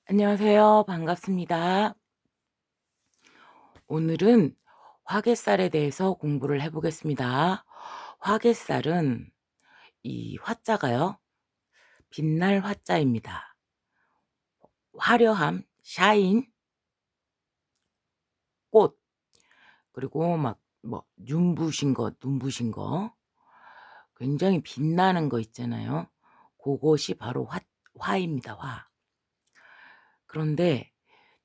안녕하세요. 반갑습니다. 오늘은 화개살에 대해서 공부를 해 보겠습니다. 화개살은 이 화자가요. 빛날 화자입니다. 화려함, 샤인, 꽃, 그리고 막 뭐 눈부신 거 굉장히 빛나는 거 있잖아요. 고것이 바로 화입니다, 화. 그런데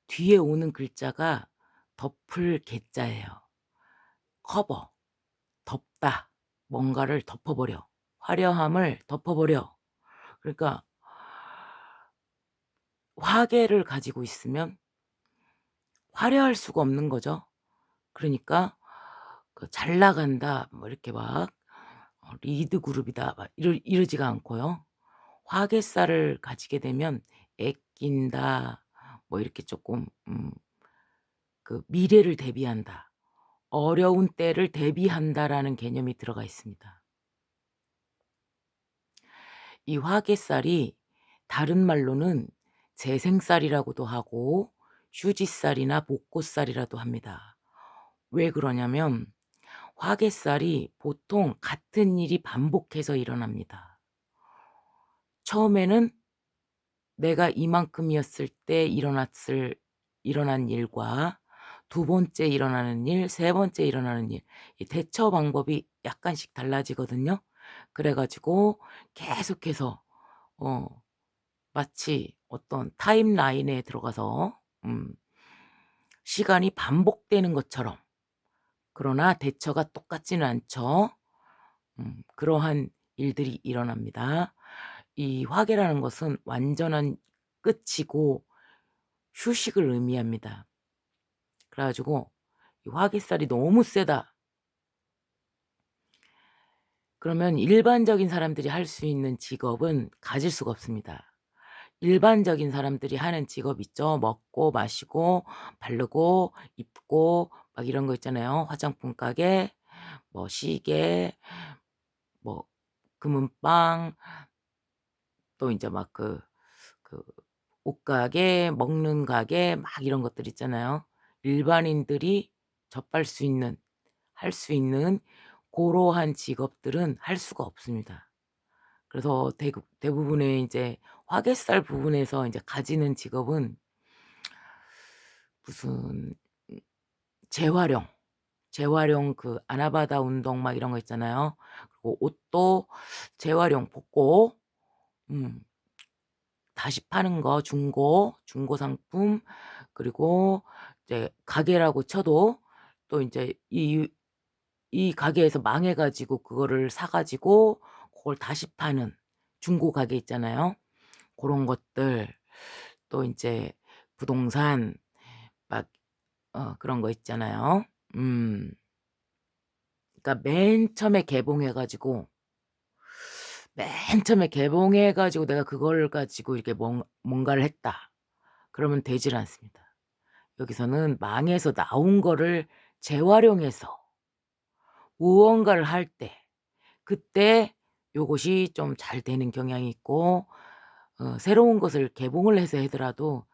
뒤에 오는 글자가 덮을 개자예요. 커버. 덮다. 뭔가를 덮어버려. 화려함을 덮어버려. 그러니까 화개를 가지고 있으면 화려할 수가 없는 거죠. 그러니까 그 잘 나간다 뭐 이렇게 막 리드 그룹이다 막 이러지가 않고요. 화개살을 가지게 되면 애낀다 뭐 이렇게 조금 그 미래를 대비한다. 어려운 때를 대비한다라는 개념이 들어가 있습니다. 이 화개살이 다른 말로는 재생살이라고도 하고 휴지살이나 복고살이라도 합니다. 왜 그러냐면 화개살이 보통 같은 일이 반복해서 일어납니다. 처음에는 내가 이만큼이었을 때 일어난 일과 두 번째 일어나는 일, 세 번째 일어나는 일, 이 대처 방법이 약간씩 달라지거든요. 그래 가지고 계속해서 어 마치 어떤 타임라인에 들어가서 시간이 반복되는 것처럼, 그러나 대처가 똑같지는 않죠. 그러한 일들이 일어납니다. 이 화계라는 것은 완전한 끝이고 휴식을 의미합니다. 그래 가지고 이 화개살이 너무 세다 그러면 일반적인 사람들이 할 수 있는 직업은 가질 수가 없습니다. 일반적인 사람들이 하는 직업 있죠. 먹고 마시고 바르고 입고 막 이런 거 있잖아요. 화장품 가게, 뭐 시계, 뭐 금은방, 또 인제 막 그 옷가게, 먹는 가게 막 이런 것들 있잖아요. 일반인들이 접할 수 있는 할 수 있는 고러한 직업들은 할 수가 없습니다. 그래서 대부분의 인제 화개살 부분에서 인제 가지는 직업은 무슨 재활용, 재활용 그 아나바다 운동 막 이런 거 있잖아요. 그리고 옷도 재활용 복고 음 다시 파는 거 중고 상품, 그리고 이제 가게라고 쳐도 또 인제 이 가게에서 망해 가지고 그거를 사 가지고 그걸 다시 파는 중고 가게 있잖아요. 고런 것들, 또 인제 부동산 막 그런 거 있잖아요. 음. 그러니까 맨 처음에 개봉해 가지고 내가 그걸 가지고 이렇게 뭔가를 했다. 그러면 되질 않습니다. 여기서는 망해서 나온 거를 재활용해서 무언가를 할 때, 그때 요것이 좀 잘 되는 경향이 있고, 새로운 것을 개봉을 해서 하더라도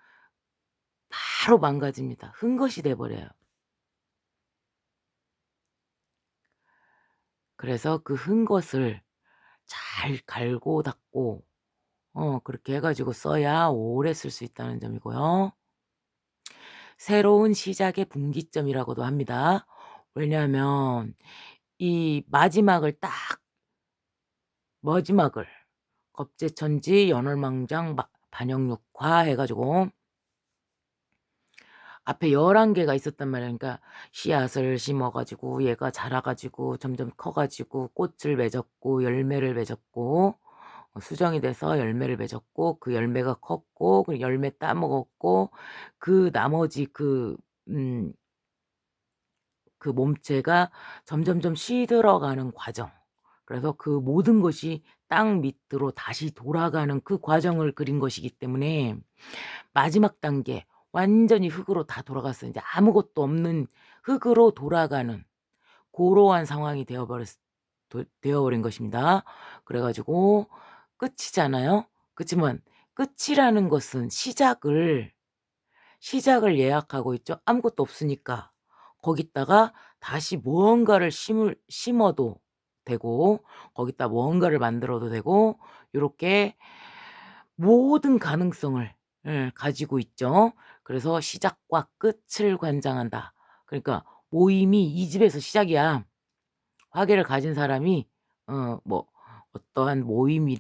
바로 망가집니다. 흙것이 돼 버려요. 그래서 그 흙것을 잘 갈고 닦고 그렇게 해 가지고 써야 오래 쓸 수 있다는 점이고요. 새로운 시작의 분기점이라고도 합니다. 왜냐하면 이 마지막을 겁제천지 연월망장 반영육화 해 가지고 앞에 11 개가 있었단 말이에요. 그러니까 씨앗을 심어 가지고 얘가 자라 가지고 점점 커 가지고 꽃을 맺었고 열매를 맺었고 수정이 돼서 열매를 맺었고 그 열매가 컸고 그 열매 따 먹었고 그 나머지 그 몸체가 점점점 시들어가는 과정. 그래서 그 모든 것이 땅 밑으로 다시 돌아가는 그 과정을 그린 것이기 때문에 마지막 단계 완전히 흙으로 다 돌아갔어요. 인제 아무것도 없는 흙으로 돌아가는 고러한 상황이 되어 버린 것입니다. 그래 가지고 끝이잖아요. 그치만 끝이라는 것은 시작을 예약하고 있죠. 아무것도 없으니까. 거기다가 다시 무언가를 심어도 되고 거기다 무언가를 만들어도 되고 요렇게 모든 가능성을 가지고 있죠. 그래서 시작과 끝을 관장한다. 그러니까 모임이 이 집에서 시작이야. 화계를 가진 사람이 뭐 어떠한 모임이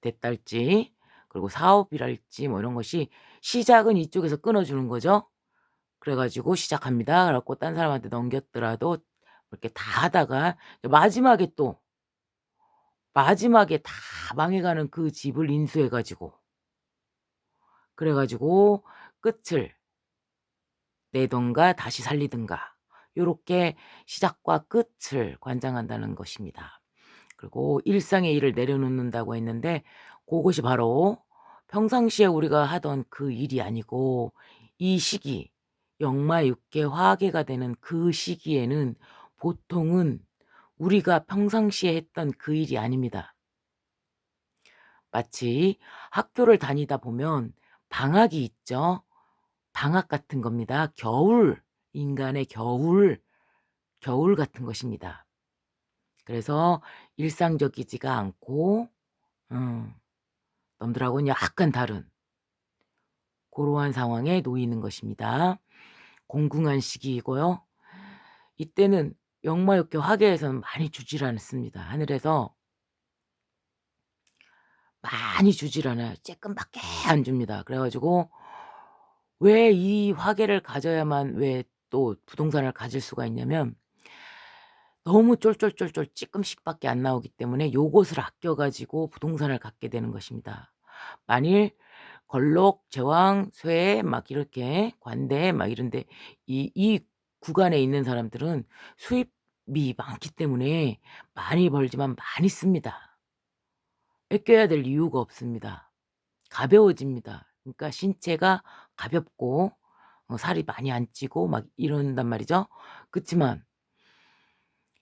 됐달지 그리고 사업이랄지 뭐 이런 것이 시작은 이쪽에서 끊어 주는 거죠. 그래 가지고 "시작합니다." 그래 갖고 딴 사람한테 넘겼더라도 이렇게 다 하다가 마지막에 또 마지막에 다 망해가는 그 집을 인수해 가지고 그래 가지고 끝을 내던가 다시 살리든가 요렇게 시작과 끝을 관장한다는 것입니다. 그리고 일상의 일을 내려놓는다고 했는데 고것이 바로 평상시에 우리가 하던 그 일이 아니고 이 시기 역마육계 화계가 되는 그 시기에는 보통은 우리가 평상시에 했던 그 일이 아닙니다. 마치 학교를 다니다 보면 방학이 있죠. 방학 같은 겁니다. 인간의 겨울 같은 것입니다. 그래서 일상적이지가 않고 음 남들하고는 약간 다른 고러한 상황에 놓이는 것입니다. 공궁한 시기이고요. 이때는 역마육계 화계에서는 많이 주질 않습니다. 하늘에서 많이 주질 않아요. 쬐끔밖에 안 줍니다. 그래 가지고 왜 이 화계를 가져야만 왜 또 부동산을 가질 수가 있냐면 너무 쫄쫄쫄쫄 찌끔씩밖에 안 나오기 때문에 요것을 아껴 가지고 부동산을 갖게 되는 것입니다. 만일 걸록, 제왕, 쇠 막 이렇게 관대 막 이런 데 이 구간에 있는 사람들은 수입이 많기 때문에 많이 벌지만 많이 씁니다. 아껴야 될 이유가 없습니다. 가벼워집니다. 그러니까 신체가 가볍고 살이 많이 안 찌고 막 이런단 말이죠. 그치만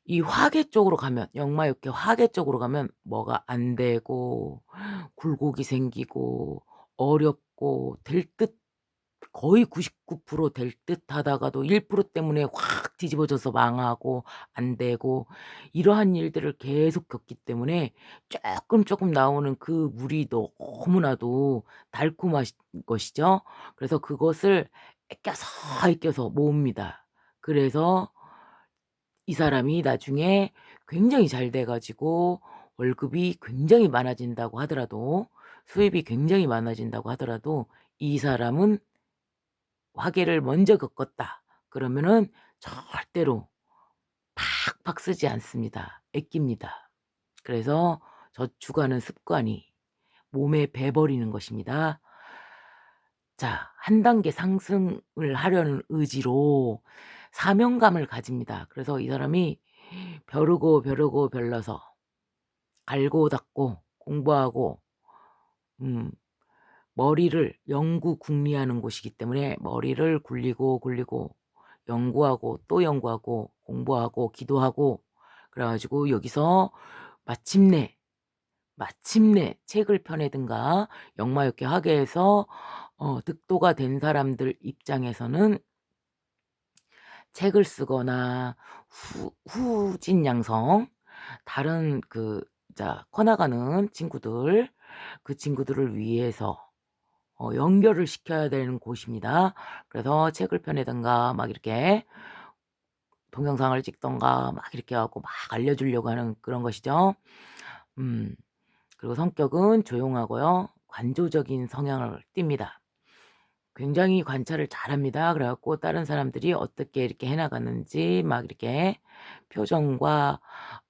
이 화계 쪽으로 가면 역마육계 화계 쪽으로 가면 뭐가 안 되고 굴곡이 생기고 어렵고 될 듯 거의 99% 될 듯하다가도 1% 때문에 확 뒤집어져서 망하고 안 되고 이러한 일들을 계속 겪기 때문에 쪼끔 나오는 그 물이 너무나도 달콤하시 것이죠. 그래서 그것을 아껴서 모읍니다. 그래서 이 사람이 나중에 굉장히 잘 돼 가지고 월급이 굉장히 많아진다고 하더라도 수입이 굉장히 많아진다고 하더라도 이 사람은 화계를 먼저 겪었다. 그러면은 절대로 팍팍 쓰지 않습니다. 아낍니다. 그래서 저축하는 습관이 몸에 배버리는 것입니다. 자, 한 단계 상승을 하려는 의지로 사명감을 가집니다. 그래서 이 사람이 벼르고 별러서 갈고 닦고 공부하고 음 머리를 영구궁리하는 곳이기 때문에 머리를 굴리고 연구하고 또 연구하고 공부하고 기도하고 그래 가지고 여기서 마침내 책을 펴내든가 역마육계 화계에서 득도가 된 사람들 입장에서는 책을 쓰거나 후진양성 다른 커나가는 친구들 그 친구들을 위해서 연결을 시켜야 되는 곳입니다. 그래서 책을 펴내든가 막 이렇게 동영상을 찍든가 막 이렇게 해 갖고 막 알려주려고 하는 그런 것이죠. 음 그리고 성격은 조용하고요. 관조적인 성향을 띱니다. 굉장히 관찰을 잘합니다. 그래 갖고 다른 사람들이 어떻게 이렇게 해 나가는지 막 이렇게 표정과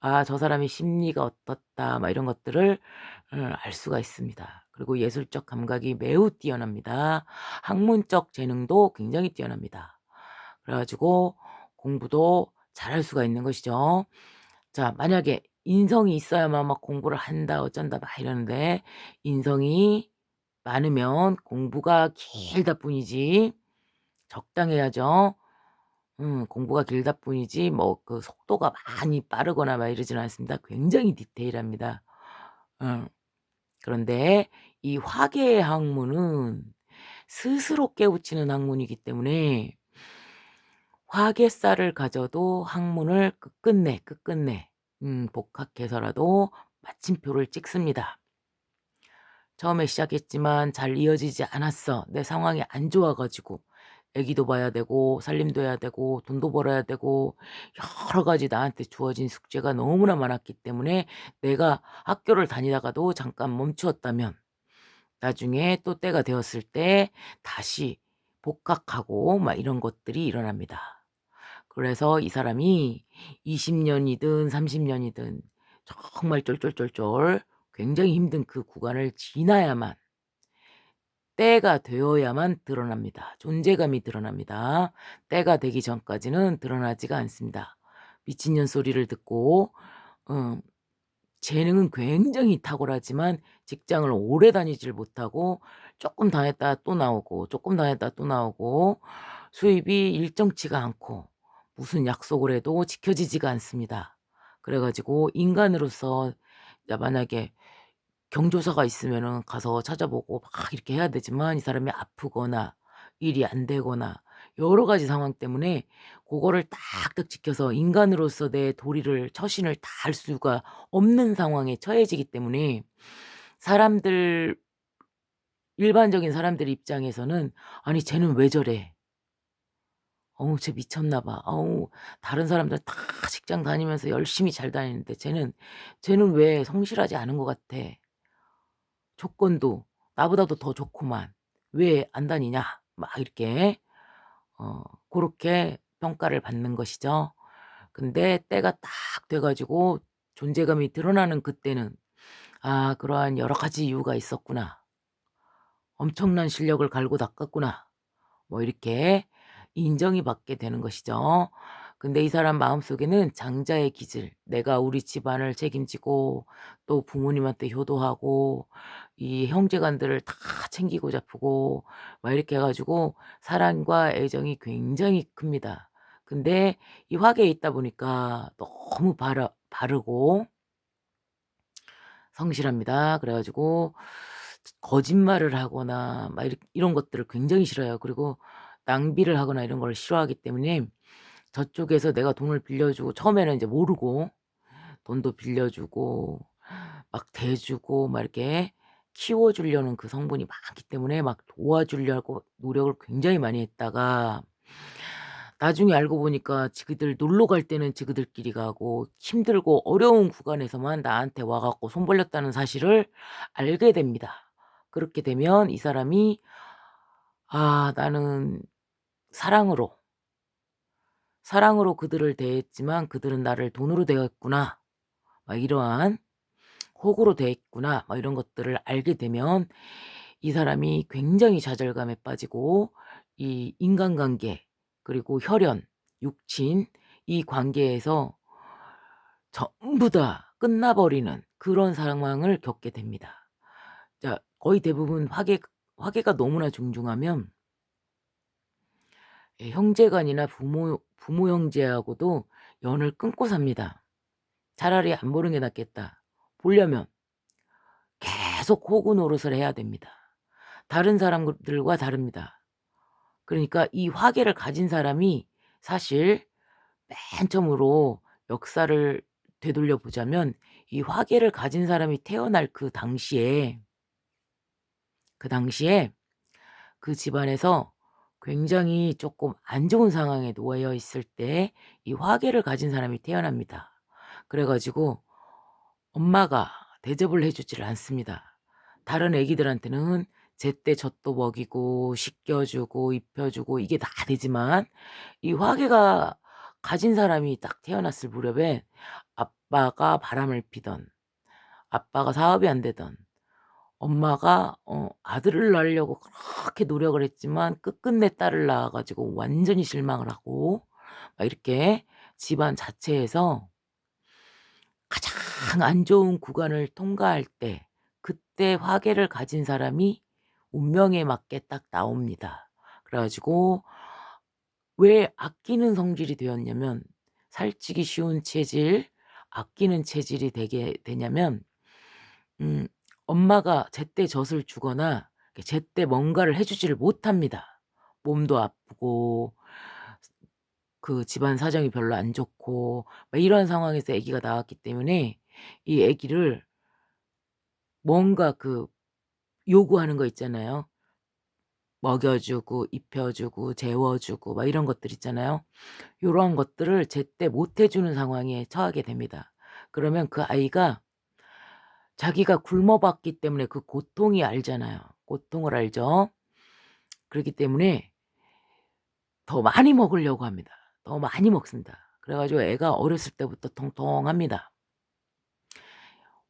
'아 저 사람의 심리가 어떻다.' 막 이런 것들을 알 수가 있습니다. 그리고 예술적 감각이 매우 뛰어납니다. 학문적 재능도 굉장히 뛰어납니다. 그래 가지고 공부도 잘할 수가 있는 것이죠. 자, 만약에 인성이 있어야만 막 공부를 한다 어쩐다 막 이러는데 인성이 많으면 공부가 길다 뿐이지 적당해야죠. 공부가 길다 뿐이지 뭐 그 속도가 많이 빠르거나 막 이러지는 않습니다. 굉장히 디테일합니다. 음. 그런데 이 화계의 학문은 스스로 깨우치는 학문이기 때문에 화계살을 가져도 학문을 끝끝내 복학해서라도 마침표를 찍습니다. 처음에 시작했지만 잘 이어지지 않았어. 내 상황이 안 좋아 가지고 애기도 봐야 되고 살림도 해야 되고 돈도 벌어야 되고 여러 가지 나한테 주어진 숙제가 너무나 많았기 때문에 내가 학교를 다니다가도 잠깐 멈추었다면 나중에 또 때가 되었을 때 다시 복학하고 막 이런 것들이 일어납니다. 그래서 이 사람이 20 년이든 30 년이든 정말 쫄쫄쫄쫄 굉장히 힘든 그 구간을 지나야만 때가 되어야만 드러납니다. 존재감이 드러납니다. 때가 되기 전까지는 드러나지가 않습니다. 미친년 소리를 듣고 음 재능은 굉장히 탁월하지만 직장을 오래 다니질 못하고 조금 다녔다가 또 나오고 조금 다녔다가 또 나오고 수입이 일정치가 않고 무슨 약속을 해도 지켜지지가 않습니다. 그래 가지고 인간으로서 만약에 경조사가 있으면은 가서 찾아보고 막 이렇게 해야 되지만 이 사람이 아프거나 일이 안 되거나 여러 가지 상황 때문에 고거를 딱딱 지켜서 인간으로서 내 도리를 처신을 다 할 수가 없는 상황에 처해지기 때문에 사람들 일반적인 사람들 입장에서는 '아니 쟤는 왜 저래? 어우 쟤 미쳤나 봐. 어우 다른 사람들 다 직장 다니면서 열심히 잘 다니는데 쟤는 왜 성실하지 않은 것 같아. 조건도 나보다도 더 좋구만. 왜 안 다니냐?' 막 이렇게 고렇게 평가를 받는 것이죠. 근데 때가 딱 돼 가지고 존재감이 드러나는 그때는 '아 그러한 여러 가지 이유가 있었구나. 엄청난 실력을 갈고 닦았구나.' 뭐 이렇게 인정이 받게 되는 것이죠. 근데 이 사람 마음속에는 장자의 기질, 내가 우리 집안을 책임지고 또 부모님한테 효도하고 이 형제간들을 다 챙기고 잡고 막 이렇게 해 가지고 사랑과 애정이 굉장히 큽니다. 근데 이 화계에 있다 보니까 너무 바르고 성실합니다. 그래 가지고 거짓말을 하거나 막 이런 것들을 굉장히 싫어해요. 그리고 낭비를 하거나 이런 걸 싫어하기 때문에 저쪽에서 내가 돈을 빌려주고 처음에는 이제 모르고 돈도 빌려주고 막 대주고 막 이렇게 키워주려는 그 성분이 많기 때문에 막 도와주려고 노력을 굉장히 많이 했다가 나중에 알고 보니까 지그들 놀러 갈 때는 지그들끼리 가고 힘들고 어려운 구간에서만 나한테 와 갖고 손 벌렸다는 사실을 알게 됩니다. 그렇게 되면 이 사람이 '아 나는 사랑으로, 사랑으로 그들을 대했지만 그들은 나를 돈으로 대했구나.' 막 이러한 '호구로 대했구나.' 막 이런 것들을 알게 되면 이 사람이 굉장히 좌절감에 빠지고 이 인간관계 그리고 혈연, 육친 이 관계에서 전부 다 끝나버리는 그런 상황을 겪게 됩니다. 자 거의 대부분 화계가 너무나 중중하면 형제간이나 부모 형제하고도 연을 끊고 삽니다. '차라리 안 보는 게 낫겠다.' 보려면 계속 호구 노릇을 해야 됩니다. 다른 사람들과 다릅니다. 그러니까 이 화계를 가진 사람이 사실 맨 처음으로 역사를 되돌려 보자면 이 화계를 가진 사람이 태어날 그 당시에 그 집안에서 굉장히 쪼끔 안 좋은 상황에 놓여 있을 때 이 화계를 가진 사람이 태어납니다. 그래 가지고 엄마가 대접을 해 주지를 않습니다. 다른 애기들한테는 제때 젖도 먹이고 씻겨 주고 입혀 주고 이게 다 되지만 이 화계가 가진 사람이 딱 태어났을 무렵에 아빠가 바람을 피던 아빠가 사업이 안 되던 엄마가 아들을 낳으려고 그렇게 노력을 했지만 끝끝내 딸을 낳아 가지고 완전히 실망을 하고 막 이렇게 집안 자체에서 가장 안 좋은 구간을 통과할 때 그때 화계를 가진 사람이 운명에 맞게 딱 나옵니다. 그래 가지고 왜 아끼는 성질이 되었냐면 살찌기 쉬운 체질, 아끼는 체질이 되게 되냐면 음 엄마가 제때 젖을 주거나 제때 뭔가를 해 주지를 못합니다. 몸도 아프고 그 집안 사정이 별로 안 좋고 막 이런 상황에서 아기가 나왔기 때문에 이 아기를 뭔가 요구하는 거 있잖아요. 먹여 주고 입혀 주고 재워 주고 막 이런 것들 있잖아요. 요런 것들을 제때 못 해 주는 상황에 처하게 됩니다. 그러면 그 아이가 자기가 굶어 봤기 때문에 그 고통이 알잖아요. 고통을 알죠. 그렇기 때문에 더 많이 먹으려고 합니다. 더 많이 먹습니다. 그래 가지고 애가 어렸을 때부터 통통합니다.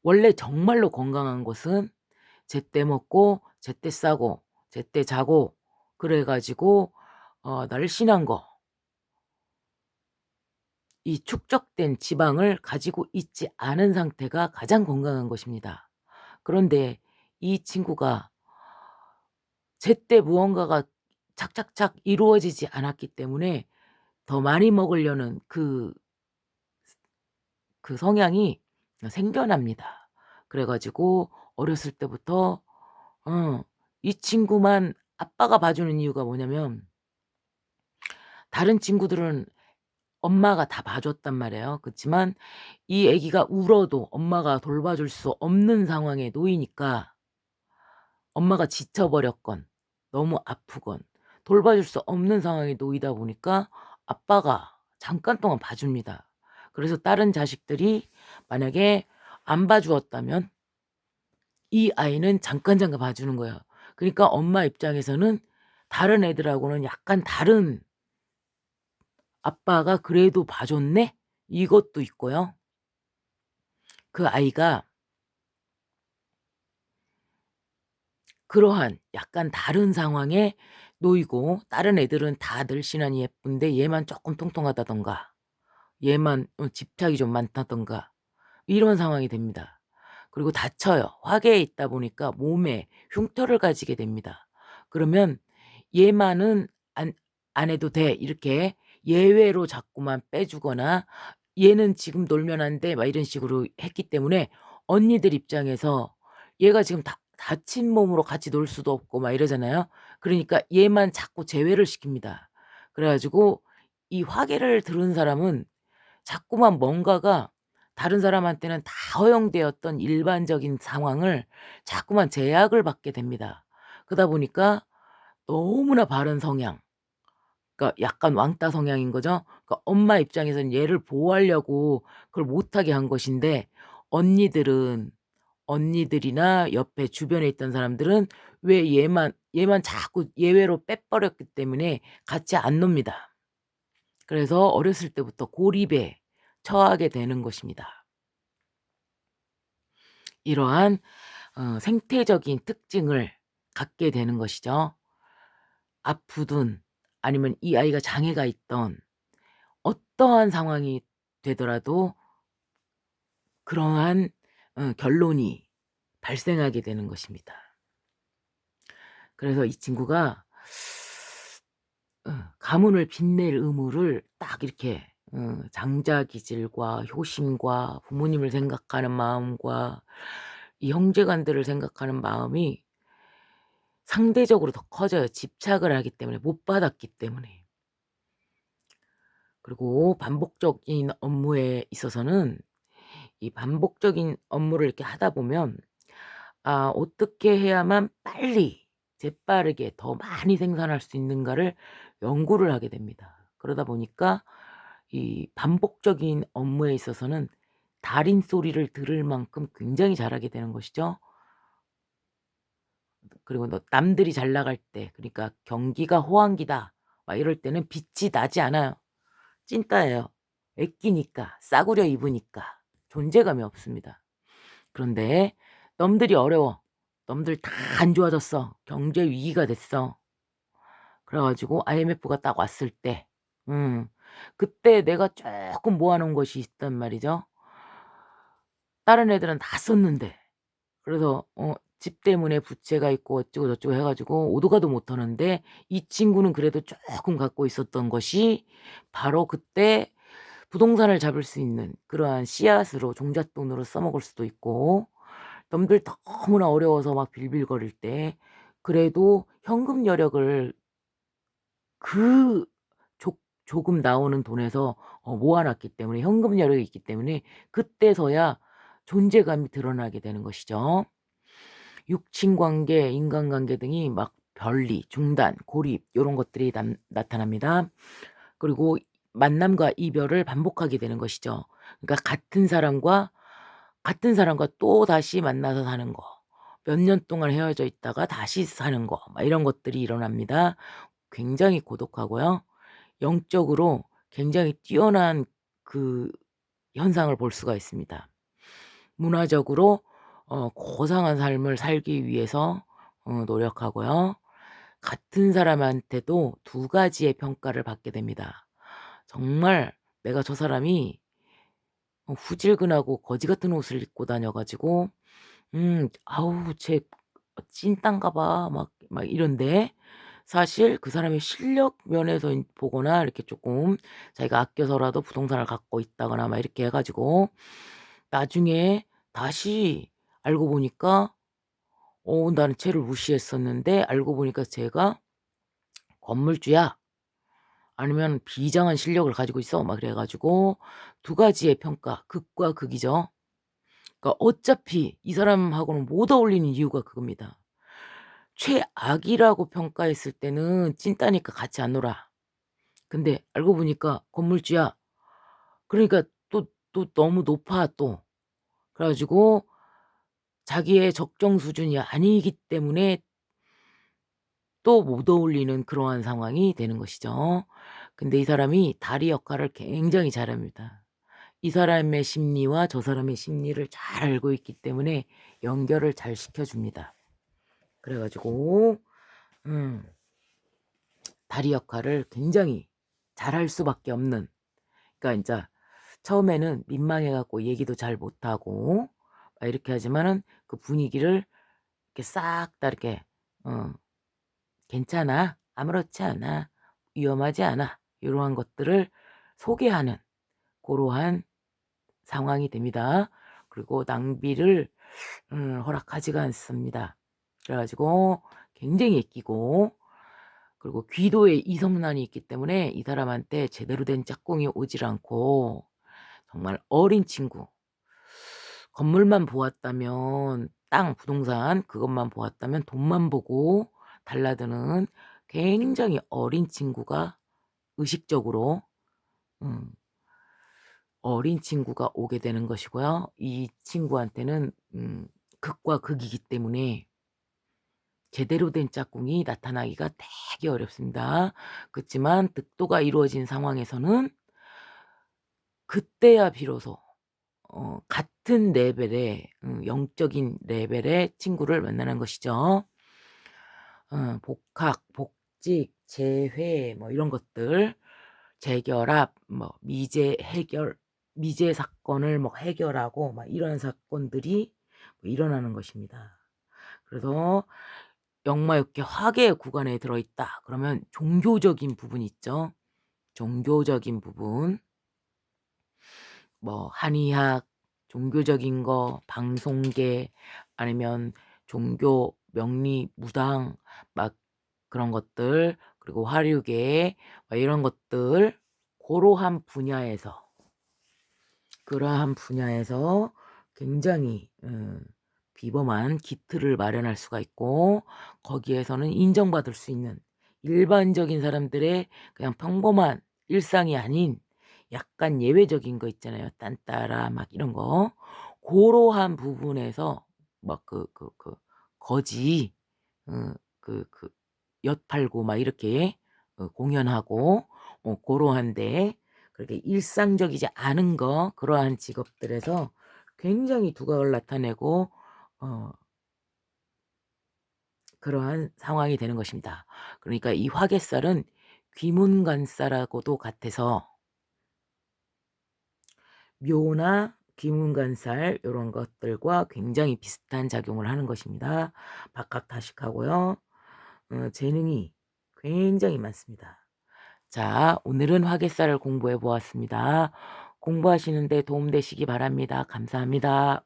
원래 정말로 건강한 것은 제때 먹고 제때 싸고 제때 자고 그래 가지고 날씬한 거, 이 축적된 지방을 가지고 있지 않은 상태가 가장 건강한 것입니다. 그런데 이 친구가 제때 무언가가 착착착 이루어지지 않았기 때문에 더 많이 먹으려는 그 성향이 생겨납니다. 그래 가지고 어렸을 때부터 어 이 친구만 아빠가 봐주는 이유가 뭐냐면 다른 친구들은 엄마가 다 봐줬단 말이에요. 그치만 이 아기가 울어도 엄마가 돌봐줄 수 없는 상황에 놓이니까 엄마가 지쳐 버렸건 너무 아프건 돌봐줄 수 없는 상황에 놓이다 보니까 아빠가 잠깐 동안 봐줍니다. 그래서 다른 자식들이 만약에 안 봐주었다면 이 아이는 잠깐 봐주는 거예요. 그러니까 엄마 입장에서는 다른 애들하고는 약간 다른 '아빠가 그래도 봐줬네?' 이것도 있고요. 그 아이가 그러한 약간 다른 상황에 놓이고 다른 애들은 다 늘씬하니 예쁜데 얘만 쪼끔 통통하다든가 얘만 집착이 좀 많다든가 이런 상황이 됩니다. 그리고 다쳐요. 화계에 있다 보니까 몸에 흉터를 가지게 됩니다. 그러면 '얘만은 안 해도 돼.' 이렇게 예외로 자꾸만 빼 주거나 '얘는 지금 놀면 안 돼.' 막 이런 식으로 했기 때문에 언니들 입장에서 얘가 지금 다친 몸으로 같이 놀 수도 없고 막 이러잖아요. 그러니까 얘만 자꾸 제외를 시킵니다. 그래 가지고 이 화계를 들은 사람은 자꾸만 뭔가가 다른 사람한테는 다 허용되었던 일반적인 상황을 자꾸만 제약을 받게 됩니다. 그러다 보니까 너무나 바른 성향, 그러니까 약간 왕따 성향인 거죠. 그러니까 엄마 입장에서는 얘를 보호하려고 그걸 못하게 한 것인데 언니들은 언니들이나 옆에 주변에 있던 사람들은 왜 얘만 자꾸 예외로 빼 버렸기 때문에 같이 안 놉니다. 그래서 어렸을 때부터 고립에 처하게 되는 것입니다. 이러한 생태적인 특징을 갖게 되는 것이죠. 아프든 아니면 이 아이가 장애가 있던 어떠한 상황이 되더라도 그러한 결론이 발생하게 되는 것입니다. 그래서 이 친구가 가문을 빛낼 의무를 딱 이렇게 장자기질과 효심과 부모님을 생각하는 마음과 이 형제간들을 생각하는 마음이 상대적으로 더 커져요. 집착을 하기 때문에 못 받았기 때문에. 그리고 반복적인 업무에 있어서는 이 반복적인 업무를 이렇게 하다 보면 어떻게 해야만 빨리 재빠르게 더 많이 생산할 수 있는가를 연구를 하게 됩니다. 그러다 보니까 이 반복적인 업무에 있어서는 달인 소리를 들을 만큼 굉장히 잘하게 되는 것이죠. 그리고 남들이 잘 나갈 때 그러니까 경기가 호황기다 막 이럴 때는 빛이 나지 않아요. 찐따예요. 애끼니까 싸구려 입으니까 존재감이 없습니다. 그런데 "넘들이 어려워. 넘들 다 안 좋아졌어. 경제 위기가 됐어." 그래 가지고 IMF가 딱 왔을 때 그때 내가 쪼끔 모아 놓은 것이 있단 말이죠. 다른 애들은 다 썼는데. 그래서 집 때문에 부채가 있고 어쩌고 저쩌고 해 가지고 오도 가도 못 하는데 이 친구는 그래도 쪼끔 갖고 있었던 것이 바로 그때 부동산을 잡을 수 있는 그러한 씨앗으로 종잣돈으로 써먹을 수도 있고 남들 너무나 어려워서 막 빌빌거릴 때 그래도 현금 여력을 그 조금 나오는 돈에서 모아 놨기 때문에, 현금 여력이 있기 때문에 그때서야 존재감이 드러나게 되는 것이죠. 육친 관계, 인간관계 등이 막 변리, 중단, 고립 요런 것들이 나타납니다. 그리고 만남과 이별을 반복하게 되는 것이죠. 그러니까 같은 사람과 또다시 만나서 사는 거. 몇 년 동안 헤어져 있다가 다시 사는 거. 막 이런 것들이 일어납니다. 굉장히 고독하고요. 영적으로 굉장히 뛰어난 그 현상을 볼 수가 있습니다. 문화적으로 고상한 삶을 살기 위해서 노력하고요. 같은 사람한테도 두 가지의 평가를 받게 됩니다. 정말 내가 저 사람이 후질근하고 거지 같은 옷을 입고 다녀 가지고 '아우 쟤 찐따인가 봐.' 막 이런데, 사실 그 사람의 실력 면에서 보거나 이렇게 조금 자기가 아껴서라도 부동산을 갖고 있다거나 막 이렇게 해 가지고 나중에 다시 알고 보니까 나는 쟤를 무시했었는데 알고 보니까 쟤가 건물주야. 아니면 비장한 실력을 가지고 있어. 막 그래 가지고 두 가지의 평가, 극과 극이죠. 그러니까 어차피 이 사람하고는 못 어울리는 이유가 그겁니다. 최악이라고 평가했을 때는 찐따니까 같이 안 놀아. 근데 알고 보니까 건물주야. 그러니까 또 너무 높아 또. 그래 가지고 자기의 적정 수준이 아니기 때문에 또 못 어울리는 그러한 상황이 되는 것이죠. 근데 이 사람이 다리 역할을 굉장히 잘합니다. 이 사람의 심리와 저 사람의 심리를 잘 알고 있기 때문에 연결을 잘 시켜 줍니다. 그래 가지고 음 다리 역할을 굉장히 잘할 수밖에 없는, 그러니까 인자 처음에는 민망해 갖고 얘기도 잘 못하고 막 이렇게 하지만은 그 분위기를 이렇게 싹 다 이렇게 어 "괜찮아. 아무렇지 않아. 위험하지 않아." 요러한 것들을 소개하는 고러한 상황이 됩니다. 그리고 낭비를 허락하지가 않습니다. 그래 가지고 굉장히 애끼고, 그리고 귀도에 이성난이 있기 때문에 이 사람한테 제대로 된 짝꿍이 오질 않고 정말 어린 친구, 건물만 보았다면, 땅, 부동산 그것만 보았다면 돈만 보고 달라드는 굉장히 어린 친구가 의식적으로 음 어린 친구가 오게 되는 것이고요. 이 친구한테는 극과 극이기 때문에 제대로 된 짝꿍이 나타나기가 되게 어렵습니다. 그치만 득도가 이루어진 상황에서는 그때야 비로소 같은 레벨의 영적인 레벨의 친구를 만나는 것이죠. 복학, 복직, 재회 뭐 이런 것들, 재결합, 뭐 미제 사건을 뭐 해결하고 막 이런 사건들이 뭐 일어나는 것입니다. 그래서 역마육계 화계 구간에 들어있다 그러면 종교적인 부분이 있죠. 종교적인 부분, 뭐 한의학, 종교적인 거, 방송계, 아니면 종교, 명리, 무당 막 그런 것들, 그리고 화류계 막 이런 것들, 고러한 분야에서 그러한 분야에서 굉장히 비범한 기틀을 마련할 수가 있고, 거기에서는 인정받을 수 있는 일반적인 사람들의 그냥 평범한 일상이 아닌 약간 예외적인 거 있잖아요. 딴따라 막 이런 거. 고러한 부분에서 막 거지 그 엿 팔고 막 이렇게 공연하고 고러한데, 그렇게 일상적이지 않은 거, 그러한 직업들에서 굉장히 두각을 나타내고 어 그러한 상황이 되는 것입니다. 그러니까 이 화개살은 귀문관살하고도 같아서 묘나 귀문관살 요런 것들과 굉장히 비슷한 작용을 하는 것입니다. 박학다식하고요. 재능이 굉장히 많습니다. 자, 오늘은 화개살을 공부해 보았습니다. 공부하시는 데 도움되시기 바랍니다. 감사합니다.